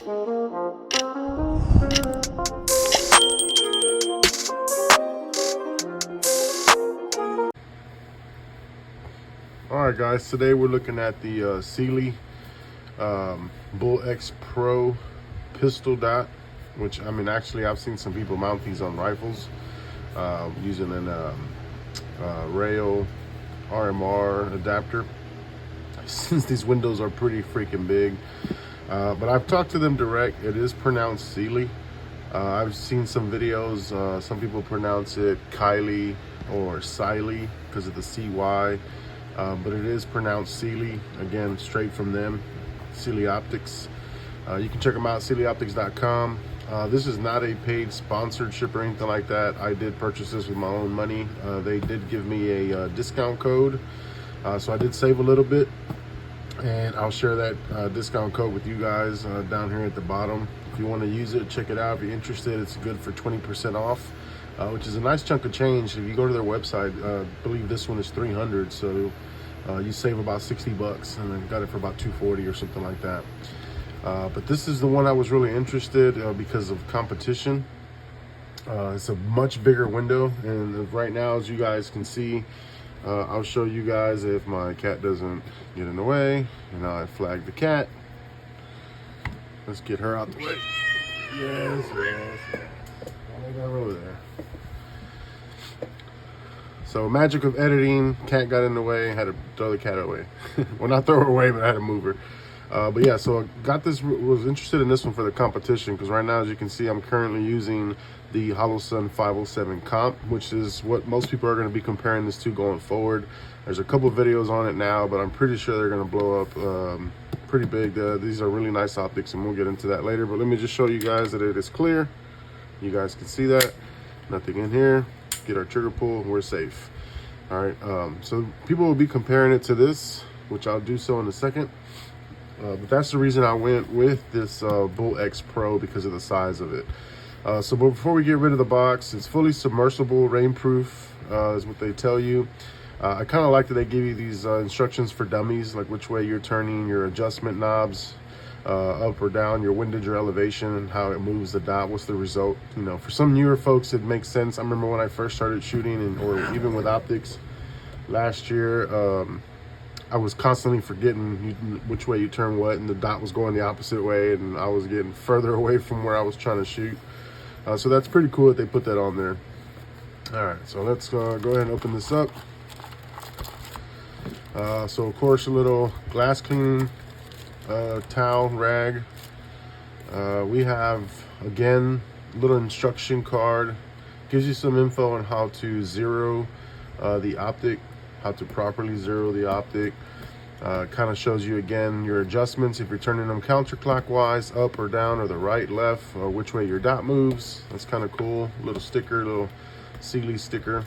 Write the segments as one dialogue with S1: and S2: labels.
S1: Alright guys, today we're looking at the Cyelee Bull X Pro pistol dot, which I mean actually I've seen some people mount these on rifles using an rail RMR adapter, since these windows are pretty freaking big. But I've talked to them direct. It is pronounced Cyelee. I've seen some videos, some people pronounce it Cyelee or Cyelee because of the CY. But it is pronounced Cyelee, again, straight from them, Cyelee Optics. You can check them out, CyeleeOptics.com. This is not a paid sponsorship or anything like that. I did purchase this with my own money. They did give me a discount code, so I did save a little bit. And I'll share that discount code with you guys down here at the bottom. If you want to use it, check it out. If you're interested, it's good for 20% off. Which is a nice chunk of change. If you go to their website, I believe this one is $300, so you save about 60 bucks, and I got it for about $240 or something like that. But this is the one I was really interested because of competition. It's a much bigger window, and right now, as you guys can see, I'll show you guys if my cat doesn't get in the way. And now I flagged the cat. Let's get her out the way. Yes. I got her over there. So magic of editing, cat got in the way, had to throw the cat away. Well, not throw her away, but I had to move her. But yeah, so I got this, was interested in this one for the competition, because right now, as you can see, I'm currently using the HoloSun 507 Comp, which is what most people are going to be comparing this to going forward. There's a couple videos on it now, but I'm pretty sure they're going to blow up pretty big. These are really nice optics, and we'll get into that later. But let me just show you guys that it is clear. You guys can see that. Nothing in here. Get our trigger pull, we're safe. All right, so people will be comparing it to this, which I'll do so in a second. But that's the reason I went with this Bull X Pro, because of the size of it. So before we get rid of the box, it's fully submersible, rainproof, is what they tell you. I kind of like that they give you these instructions for dummies, like which way you're turning your adjustment knobs, up or down, your windage or elevation, and how it moves the dot, what's the result. You know, for some newer folks it makes sense. I remember when I first started shooting, or even with optics last year, I was constantly forgetting which way you turn what, and the dot was going the opposite way, and I was getting further away from where I was trying to shoot. So that's pretty cool that they put that on there. All right, so let's go ahead and open this up. So of course, a little glass cleaning towel rag. We have, again, a little instruction card. Gives you some info on how to zero the optic, how to properly zero the optic. Kind of shows you again your adjustments, if you're turning them counterclockwise, up or down, or the right, left, or which way your dot moves. That's kind of cool. Little sticker, little Cyelee sticker.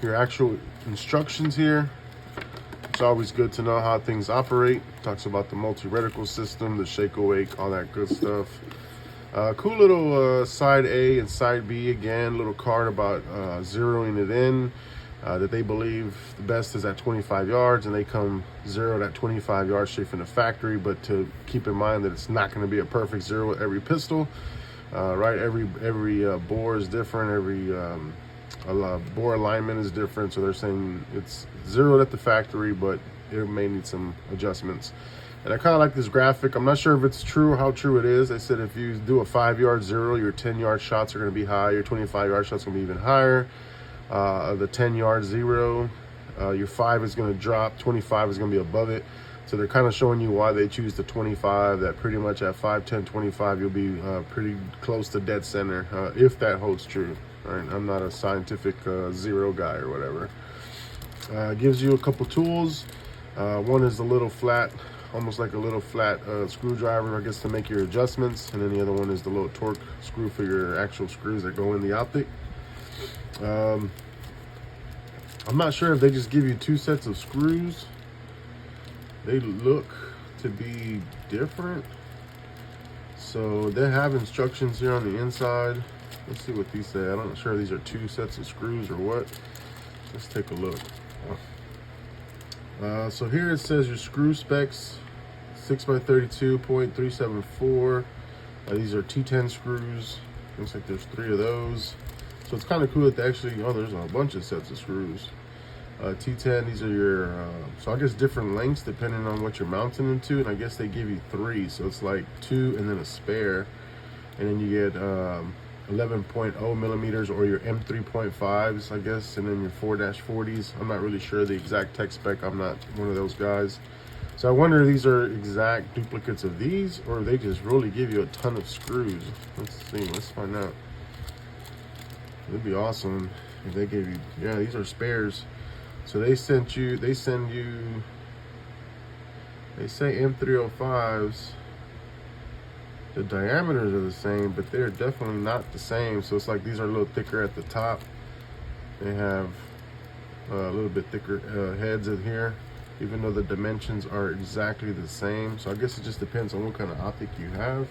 S1: Your actual instructions here. It's always good to know how things operate. Talks about the multi-reticle system, the shake awake, all that good stuff. Cool little side A and side B, again, little card about zeroing it in, that they believe the best is at 25 yards, and they come zeroed at 25 yards straight from the factory. But to keep in mind that it's not going to be a perfect zero with every pistol, right? Every bore is different, every bore alignment is different, so they're saying it's zeroed at the factory, but it may need some adjustments. And I kind of like this graphic. I'm not sure if it's true or how true it is. They said if you do a 5-yard zero, your 10-yard shots are going to be high, your 25-yard shots are going to be even higher. The 10-yard zero, your 5 is going to drop, 25 is going to be above it. So they're kind of showing you why they choose the 25, that pretty much at 5, 10, 25, you'll be pretty close to dead center, if that holds true. Right? I'm not a scientific zero guy or whatever. Gives you a couple tools. One is a little flat, almost like a little flat screwdriver, I guess, to make your adjustments. And then the other one is the little torque screw for your actual screws that go in the optic. I'm not sure if they just give you 2 sets of screws. They look to be different. So they have instructions here on the inside. Let's see what these say. I'm not sure if these are 2 sets of screws or what. Let's take a look. So here it says your screw specs. 6x32.374. These are T10 screws. Looks like there's 3 of those. So it's kind of cool that they actually, oh, there's a bunch of sets of screws. T10, these are your, so I guess different lengths depending on what you're mounting into, and I guess they give you 3, so it's like 2 and then a spare, and then you get 11.0 millimeters or your M3.5s, I guess, and then your 4-40s. I'm not really sure the exact tech spec. I'm not one of those guys. So I wonder if these are exact duplicates of these, or they just really give you a ton of screws. Let's see, let's find out. It'd be awesome if they gave you, yeah, these are spares. So they say M305s, the diameters are the same, but they're definitely not the same. So it's like these are a little thicker at the top. They have a little bit thicker heads in here, even though the dimensions are exactly the same. So I guess it just depends on what kind of optic you have.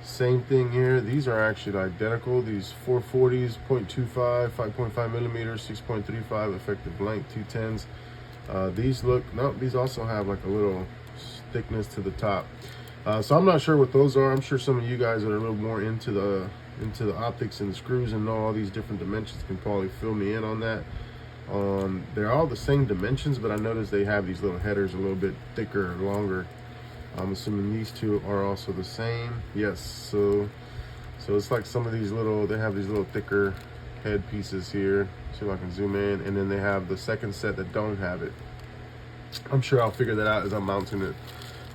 S1: Same thing here. These are actually identical. These 440s, 0.25, 5.5 millimeters, 6.35 effective length, 210s. These look, no, these also have like a little thickness to the top. So I'm not sure what those are. I'm sure some of you guys that are a little more into the optics and the screws and know all these different dimensions can probably fill me in on that. They're all the same dimensions, but I noticed they have these little headers a little bit thicker and longer. I'm assuming these two are also the same. Yes, so it's like some of these little, they have these little thicker head pieces here. See if I can zoom in, and then they have the second set that don't have it. I'm sure I'll figure that out as I'm mounting it.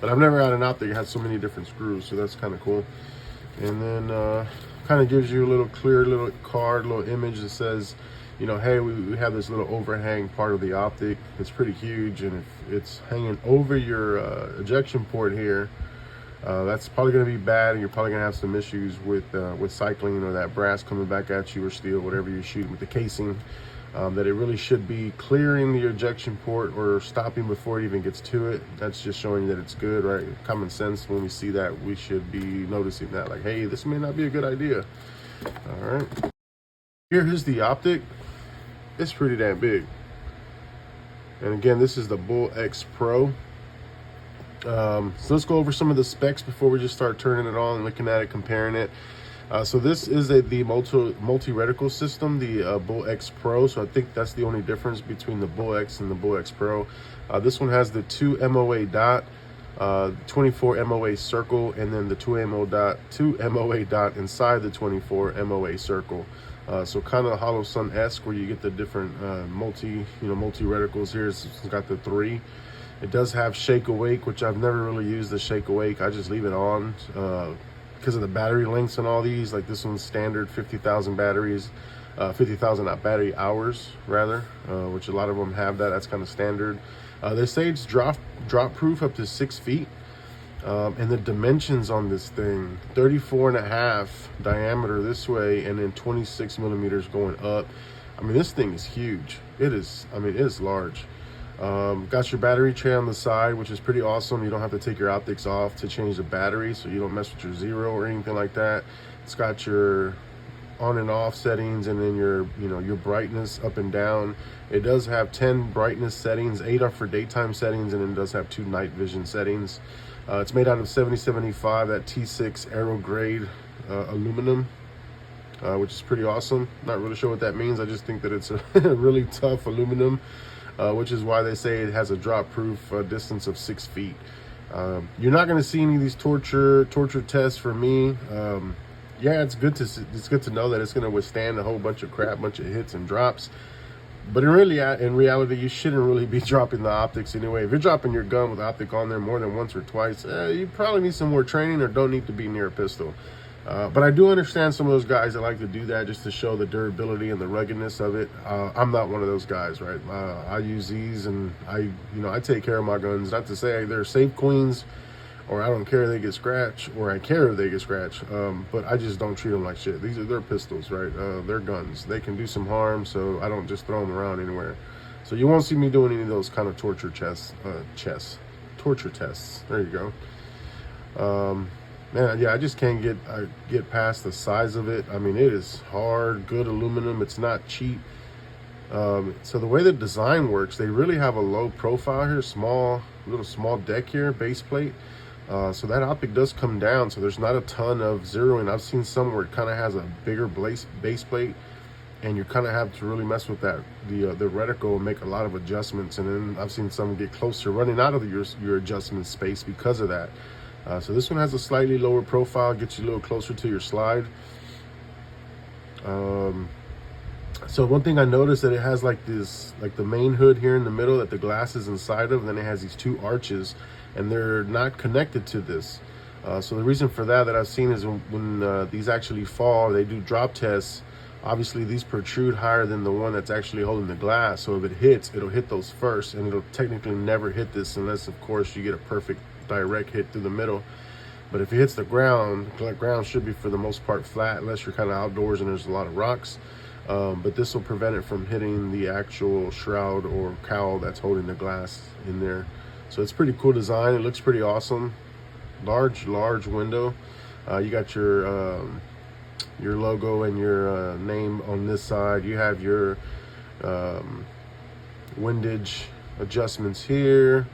S1: But I've never had an optic that has so many different screws, so that's kind of cool. And then kind of gives you a little clear little card, little image that says, you know, hey, we have this little overhang part of the optic. It's pretty huge, and if it's hanging over your ejection port here, that's probably going to be bad, and you're probably going to have some issues with cycling, or that brass coming back at you, or steel, whatever you're shooting with the casing. That it really should be clearing the ejection port or stopping before it even gets to it. That's just showing that it's good, right? Common sense, when we see that, we should be noticing that, like, hey, this may not be a good idea. All right. Here's the optic. It's pretty damn big. And again, this is the Bull X Pro. So let's go over some of the specs before we just start turning it on and looking at it, comparing it. So this is the multi-reticle system, the Bull X Pro. So I think that's the only difference between the Bull X and the Bull X Pro. This one has the 2 MOA dot, 24 MOA circle, and then the 2 MOA dot inside the 24 MOA circle. So kind of Hollow Sun-esque, where you get the different multi reticles here. It's got the 3. It does have shake awake, which I've never really used the shake awake. I just leave it on because of the battery lengths on all these. Like this one's standard 50,000 batteries, 50,000 battery hours rather, which a lot of them have that. That's kind of standard. They say it's drop proof up to 6 feet. And the dimensions on this thing, 34.5 diameter this way, and then 26 millimeters going up. I mean, this thing is huge. It is, I mean, it is large. Got your battery tray on the side, which is pretty awesome. You don't have to take your optics off to change the battery, so you don't mess with your zero or anything like that. It's got your on and off settings, and then your your brightness up and down. It does have 10 brightness settings. 8 are for daytime settings, and then it does have 2 night vision settings. It's made out of 7075, that T6 aero grade aluminum, which is pretty awesome. Not really sure what that means. I just think that it's a really tough aluminum, which is why they say it has a drop proof distance of 6 feet. You're not going to see any of these torture tests for me. Yeah, it's good to know that it's going to withstand a whole bunch of crap, bunch of hits and drops. But in reality, you shouldn't really be dropping the optics anyway. If you're dropping your gun with optic on there more than once or twice, you probably need some more training or don't need to be near a pistol. But I do understand some of those guys that like to do that just to show the durability and the ruggedness of it. I'm not one of those guys, right? I use these, and I take care of my guns. Not to say they're safe queens, or I don't care if they get scratched, or I care if they get scratched, but I just don't treat them like shit. They're pistols, right? They're guns. They can do some harm, so I don't just throw them around anywhere. So you won't see me doing any of those kind of torture tests. There you go. Man, yeah, I just can't get past the size of it. I mean, it is hard, good aluminum. It's not cheap. So the way the design works, they really have a low profile here, little small deck here, base plate. So that optic does come down, so there's not a ton of zeroing. I've seen some where it kind of has a bigger base plate, and you kind of have to really mess with that, the reticle, and make a lot of adjustments. And then I've seen some get closer, running out of your adjustment space because of that. So this one has a slightly lower profile, gets you a little closer to your slide. So one thing I noticed, that it has like the main hood here in the middle that the glass is inside of, and then it has these two arches, and they're not connected to this. So the reason for that I've seen is when these actually fall, they do drop tests. Obviously these protrude higher than the one that's actually holding the glass. So if it hits, it'll hit those first, and it'll technically never hit this unless, of course, you get a perfect direct hit through the middle. But if it hits the ground should be for the most part flat, unless you're kind of outdoors and there's a lot of rocks. But this will prevent it from hitting the actual shroud or cowl that's holding the glass in there. So it's pretty cool design. It looks pretty awesome. Large window. You got your logo and your name on this side. You have your windage adjustments here,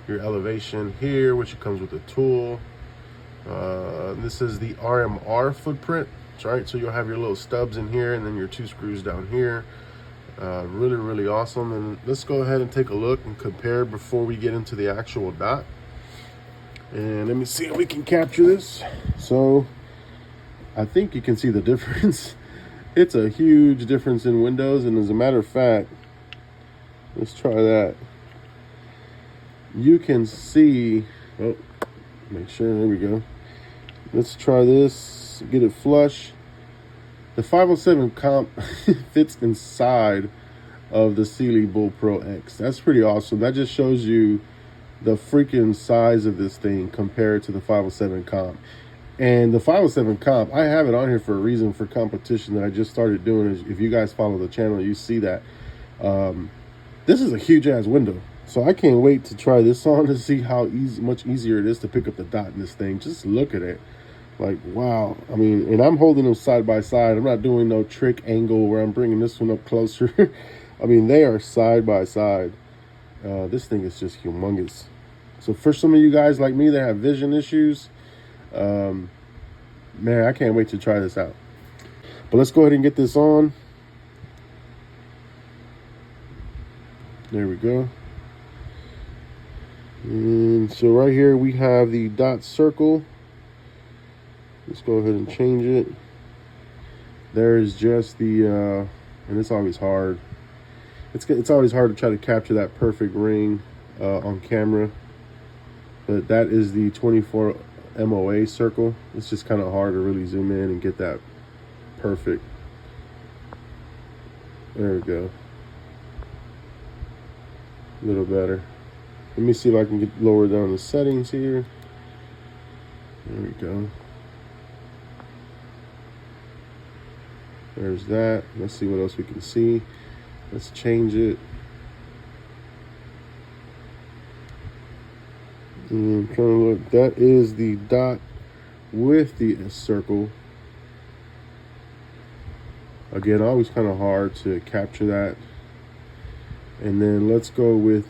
S1: your elevation here, which comes with a tool. This is the RMR footprint. Right, so you'll have your little stubs in here, and then your two screws down here. Really awesome. And let's go ahead and take a look and compare before we get into the actual dot. And let me see if we can capture this. So I think you can see the difference. It's a huge difference in windows, and as a matter of fact, let's try that. You can see, oh, make sure, there we go. Let's try this, get it flush. The 507 comp fits inside of the Cyelee Bull Pro X. That's pretty awesome. That just shows you the freaking size of this thing compared to the 507 comp. And the 507 comp, I have it on here for a reason, for competition that I just started doing. If you guys follow the channel, you see that. This is a huge ass window. So I can't wait to try this on to see how much easier it is to pick up the dot in this thing. Just look at it. Like, wow. I mean, and I'm holding them side by side. I'm not doing no trick angle where I'm bringing this one up closer. I mean, they are side by side. This thing is just humongous. So for some of you guys like me that have vision issues, man, I can't wait to try this out. But let's go ahead and get this on. There we go. And so right here we have the dot circle. Let's go ahead and change it. There's just the, and it's always hard. It's always hard to try to capture that perfect ring on camera. But that is the 24 MOA circle. It's just kind of hard to really zoom in and get that perfect. There we go. A little better. Let me see if I can get lower down the settings here. There we go. There's that. Let's see what else we can see. Let's change it. And I'm trying to look. That is the dot with the circle. Again, always kind of hard to capture that. And then let's go with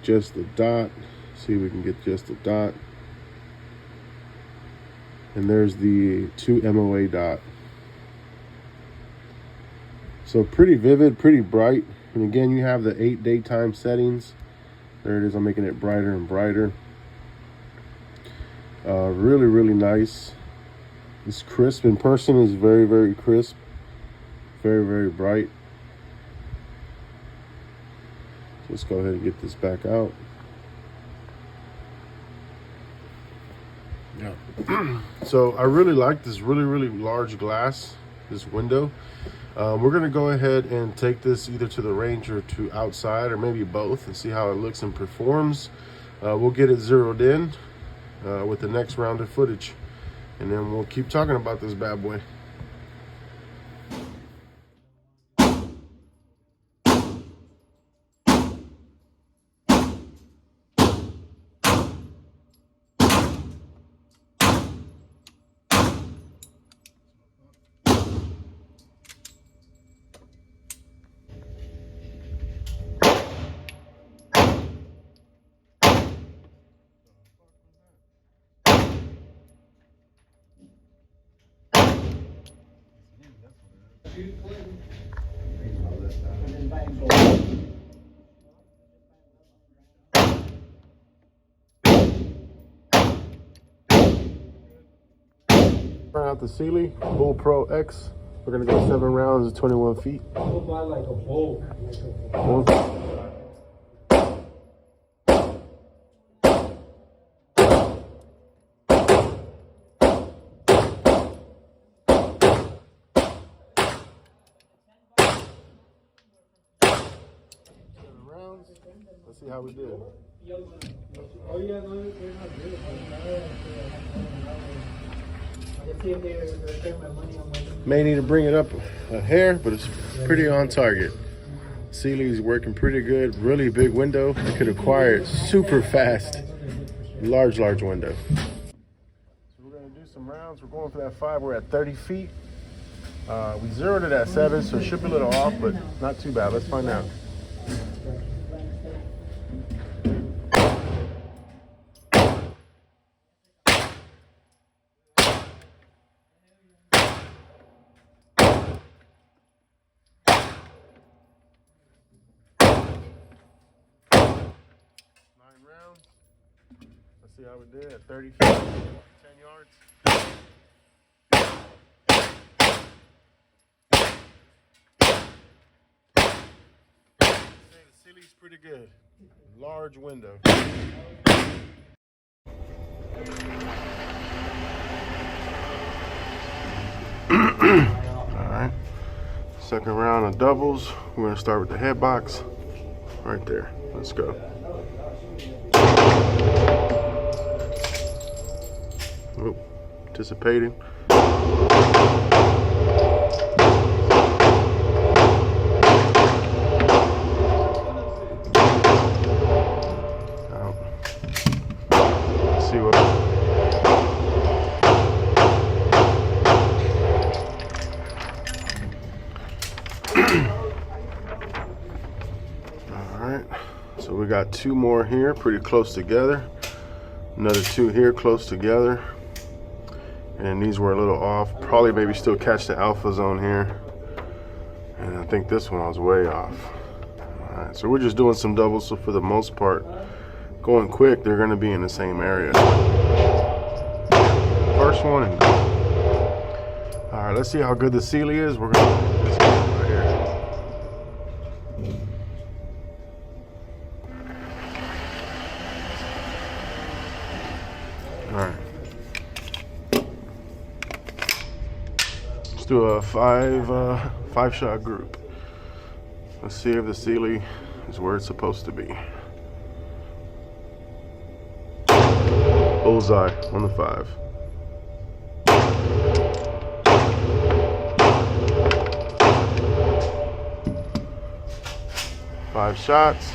S1: just the dot. See if we can get just the dot. And there's the 2 MOA dot. So pretty vivid, pretty bright. And again, you have the 8 daytime settings. There it is. I'm making it brighter and brighter. Really nice. It's crisp. In person, is very crisp. Very bright. Let's go ahead and get this back out. Yeah. So I really like this really large glass, this window. We're gonna go ahead and take this either to the range or to outside, or maybe both, and see how it looks and performs. We'll get it zeroed in with the next round of footage, and then we'll keep talking about this bad boy. Trying out the Cyelee Bull Pro X. We're gonna go 7 rounds at 21 feet.
S2: Go buy like a bolt.
S1: Rounds. Let's see how we did.
S2: Oh yeah, no, they're not good.
S1: May need to bring it up a hair, but it's pretty on target. Cyelee is working pretty good. Really big window. I could acquire it super fast. Large window. So we're gonna do some rounds. We're going for that 5. We're at 30 feet. We zeroed it at 7, so it should be a little off, but not too bad. Let's find out. Rounds. Let's see how we did at 30 feet, 10 yards. The Cyeelee's pretty good. Large window. Alright. Second round of doubles. We're gonna start with the head box. Right there. Let's go. Oop, anticipating. Let's see what. All right, so we got 2 more here, pretty close together. Another 2 here, close together. And these were a little off. Probably maybe still catch the alpha zone here. And I think this one I was way off. All right, so we're just doing some doubles. So for the most part, going quick, they're gonna be in the same area. First one. And all right, let's see how good the Cyelee is. We're gonna let's go right here. All right. Let's do a 5-shot group. Let's see if the Cyelee is where it's supposed to be. Bullseye on the 5. Five shots.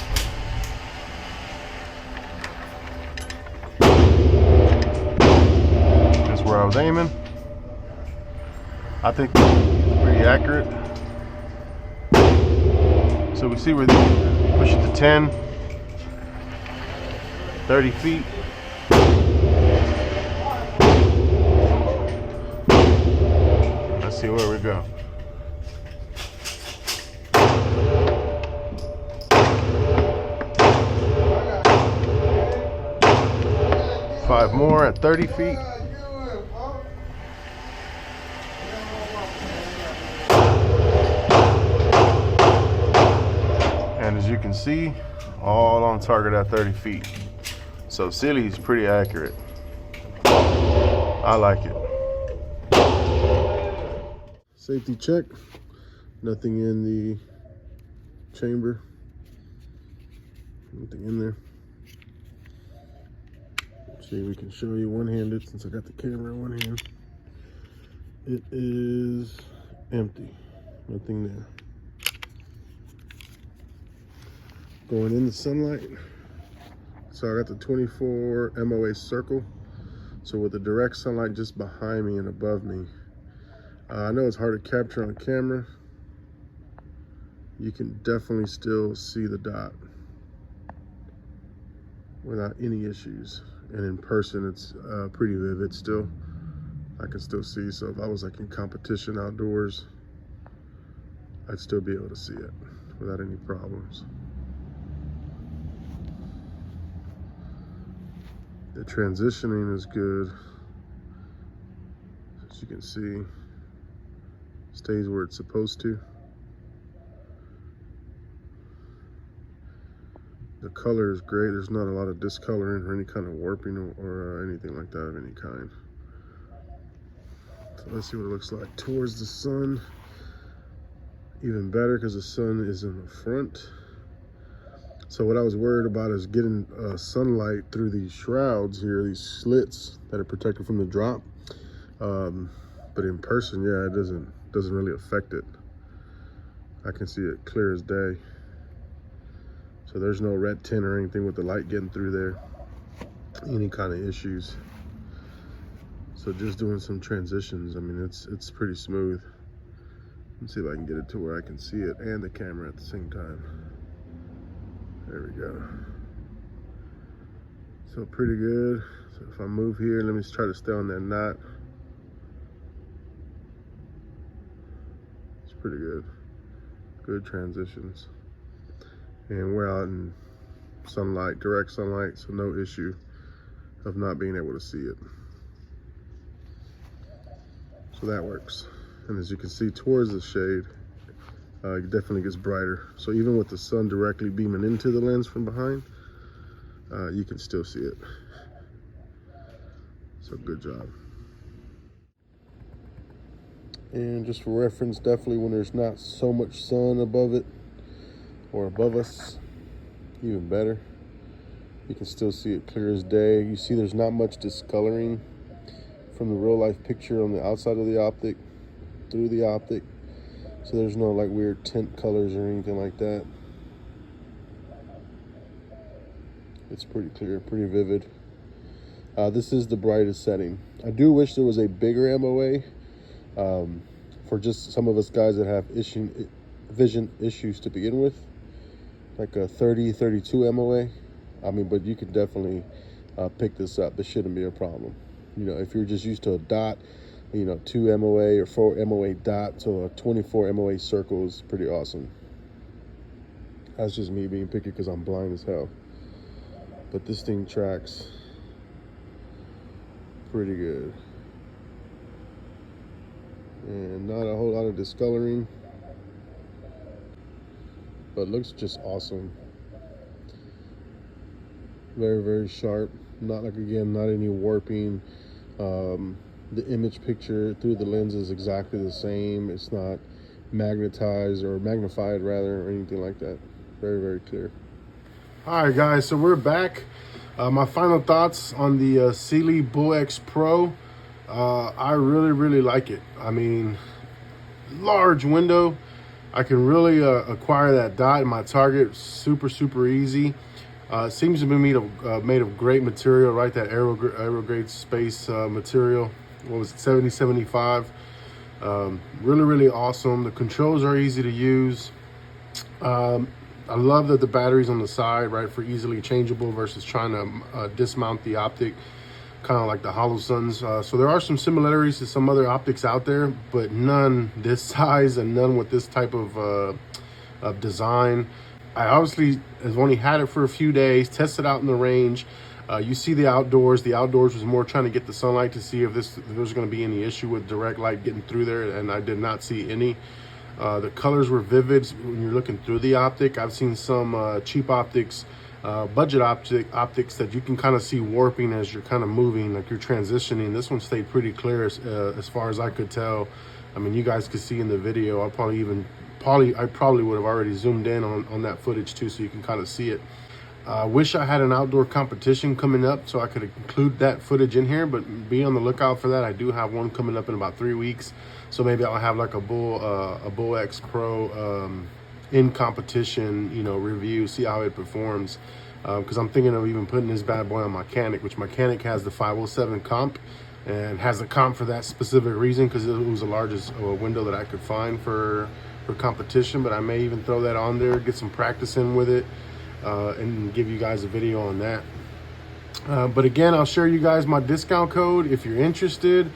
S1: That's where I was aiming. I think it's pretty accurate. So we see where they push it to 10, 30 feet. Let's see where we go. Five more at 30 feet. And as you can see, all on target at 30 feet. So Cyelee is pretty accurate. I like it. Safety check. Nothing in the chamber. Nothing in there. See, we can show you one-handed since I got the camera in one hand. It is empty. Nothing there. Going in the sunlight. So I got the 24 MOA circle. So with the direct sunlight just behind me and above me, I know it's hard to capture on camera. You can definitely still see the dot without any issues. And in person, it's pretty vivid still. I can still see, so if I was like in competition outdoors, I'd still be able to see it without any problems. The transitioning is good. As you can see, stays where it's supposed to. The color is great. There's not a lot of discoloring or any kind of warping or anything like that of any kind. So let's see what it looks like towards the sun. Even better because the sun is in the front. So what I was worried about is getting sunlight through these shrouds here, these slits that are protected from the drop. But in person, yeah, it doesn't really affect it. I can see it clear as day. So there's no red tint or anything with the light getting through there. Any kind of issues. So just doing some transitions, I mean, it's pretty smooth. Let's see if I can get it to where I can see it and the camera at the same time. There we go. So pretty good. So if I move here, let me just try to stay on that knot. It's pretty good. Good transitions. And we're out in sunlight, direct sunlight, so no issue of not being able to see it. So that works. And as you can see towards the shade, it definitely gets brighter. So even with the sun directly beaming into the lens from behind, you can still see it. So good job. And just for reference, definitely when there's not so much sun above it or above us, even better. You can still see it clear as day. You see there's not much discoloring from the real life picture on the outside of the optic through the optic. So there's no like weird tint colors or anything like that. It's pretty clear, pretty vivid. This is the brightest setting. I do wish there was a bigger MOA for just some of us guys that have vision issues to begin with, like a 30-32 MOA. I mean, but you can definitely pick this up. This shouldn't be a problem. You know, if you're just used to a dot, you know, 2 MOA or 4 MOA dot to a 24 MOA circle is pretty awesome. That's just me being picky because I'm blind as hell. But this thing tracks pretty good. And not a whole lot of discoloring, but looks just awesome. Very, very sharp. Not like, again, not any warping. The image picture through the lens is exactly the same. It's not magnetized or magnified rather or anything like that. Very, very clear. All right, guys, so we're back. My final thoughts on the Cyelee Bull X Pro. I really, really like it. I mean, large window. I can really acquire that dot in my target super, super easy. Seems to be made of great material, right? That aerograde space material. What was it, 7075? Really, really awesome. The controls are easy to use. I love that the battery's on the side, right, for easily changeable versus trying to dismount the optic, kind of like the HoloSuns. So there are some similarities to some other optics out there, but none this size and none with this type of design. I obviously have only had it for a few days, tested out in the range. You see the outdoors. The outdoors was more trying to get the sunlight to see if there's going to be any issue with direct light getting through there, and I did not see any. The colors were vivid when you're looking through the optic. I've seen some cheap optics, budget optics that you can kind of see warping as you're kind of moving, like you're transitioning. This one stayed pretty clear as far as I could tell. I mean, you guys could see in the video. I probably would have already zoomed in on that footage too, so you can kind of see it. Wish I had an outdoor competition coming up so I could include that footage in here, but be on the lookout for that. I do have one coming up in about 3 weeks, so maybe I'll have like a Bull X Pro in competition, you know, review, see how it performs. Because I'm thinking of even putting this bad boy on my Canic, which my Canic has the 507 comp and has the comp for that specific reason because it was the largest window that I could find for competition. But I may even throw that on there, get some practice in with it. And give you guys a video on that. But again, I'll share you guys my discount code if you're interested.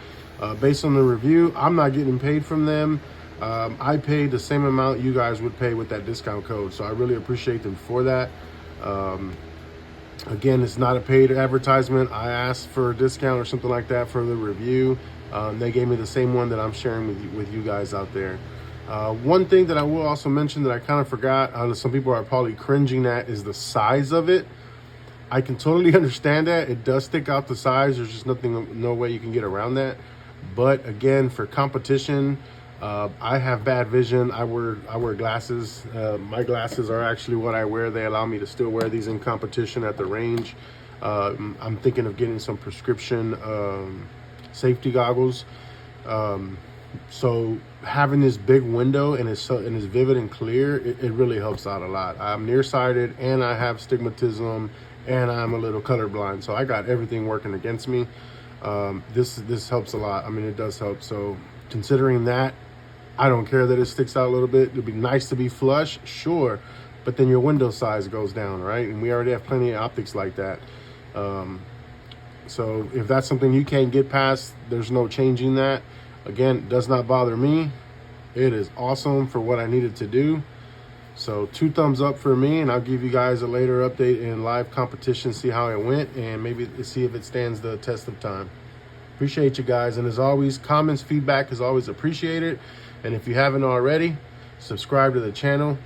S1: Based on the review, I'm not getting paid from them. I paid the same amount you guys would pay with that discount code, so I really appreciate them for that. Again, it's not a paid advertisement. I asked for a discount or something like that for the review. They gave me the same one that I'm sharing with you guys out there. One thing that I will also mention that I kind of forgot, some people are probably cringing at, is the size of it. I can totally understand that. It does stick out the size. There's just no way you can get around that. But again, for competition, I have bad vision. I wear glasses. My glasses are actually what I wear. They allow me to still wear these in competition at the range. I'm thinking of getting some prescription safety goggles. So having this big window and it's vivid and clear, it really helps out a lot. I'm nearsighted and I have stigmatism and I'm a little colorblind, so I got everything working against me. This helps a lot. I mean, it does help. So considering that, I don't care that it sticks out a little bit. It'd be nice to be flush, sure, but then your window size goes down, right? And we already have plenty of optics like that. So if that's something you can't get past, there's no changing that. Again, it does not bother me. It is awesome for what I needed to do. So 2 thumbs up for me, and I'll give you guys a later update in live competition, see how it went, and maybe see if it stands the test of time. Appreciate you guys, and as always, comments, feedback is always appreciated. And if you haven't already, subscribe to the channel.